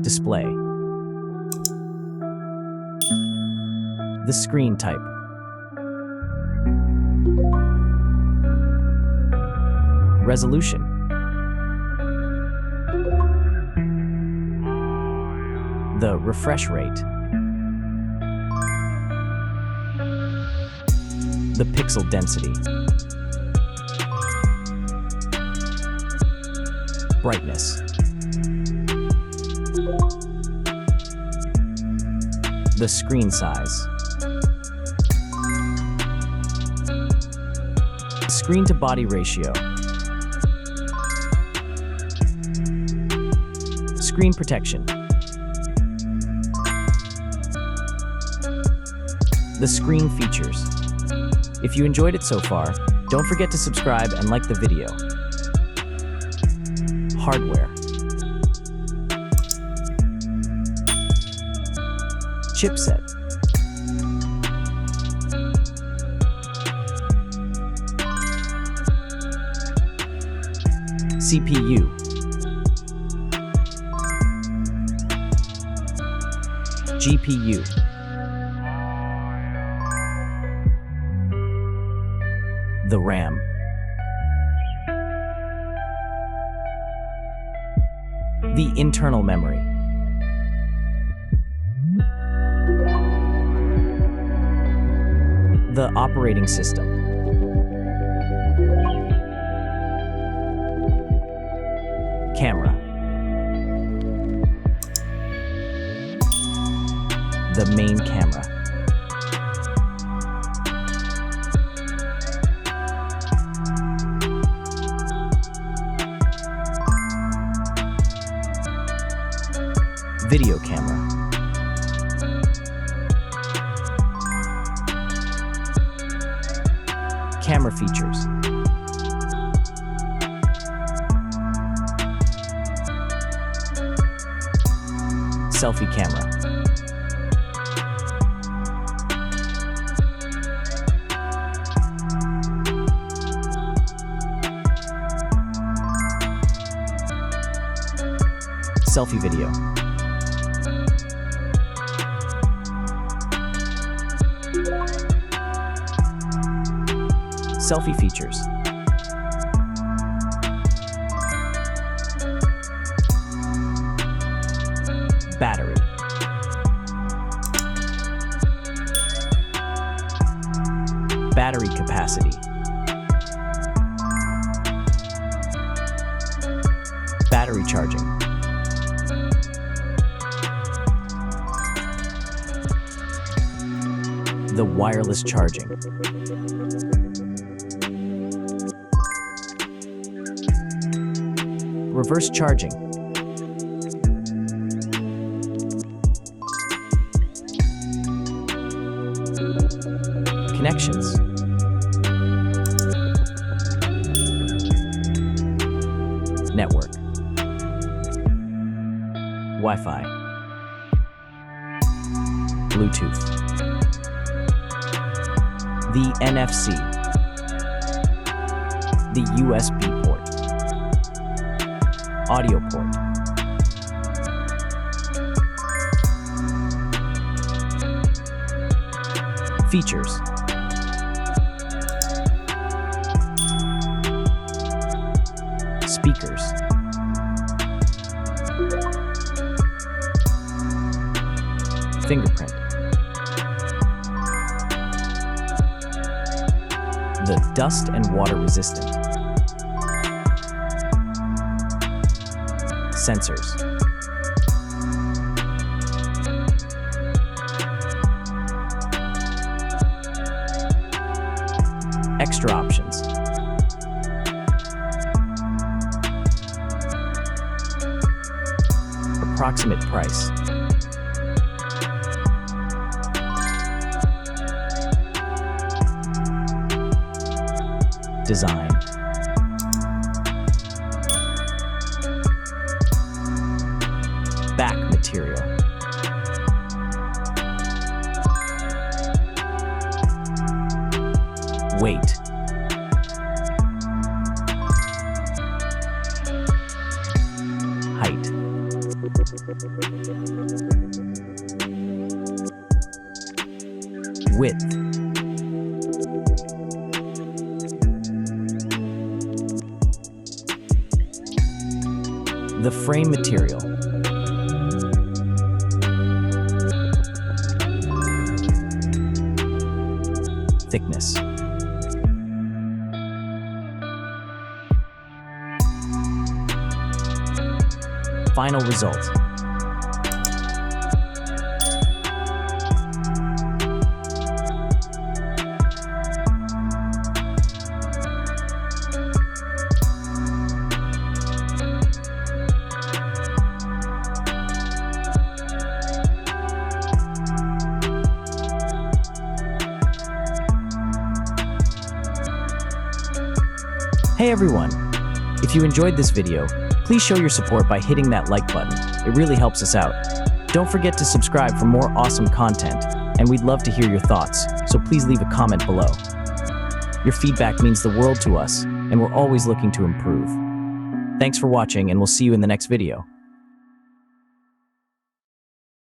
Display. The screen type. Resolution. The refresh rate. The pixel density. Brightness. The screen size. Screen-to-body ratio. Screen protection. The screen features. If you enjoyed it so far, don't forget to subscribe and like the video. Hardware. Chipset. CPU. GPU. The RAM. The internal memory. The operating system. Camera. The main camera. Video camera. Camera features. Selfie camera. Selfie video. Selfie features. Battery. Battery capacity. Battery charging. The wireless charging. Reverse charging. Connections. Network. Wi-Fi. Bluetooth. The NFC. The USB port. Audio port. Features. Speakers. Fingerprint. The dust and water resistant. Sensors. Extra options. Approximate price. Design. Back material. Weight. Width. The frame material. Thickness. Final result. Hey everyone! If you enjoyed this video, please show your support by hitting that like button. It really helps us out. Don't forget to subscribe for more awesome content, and we'd love to hear your thoughts, so please leave a comment below. Your feedback means the world to us, and we're always looking to improve. Thanks for watching, and we'll see you in the next video.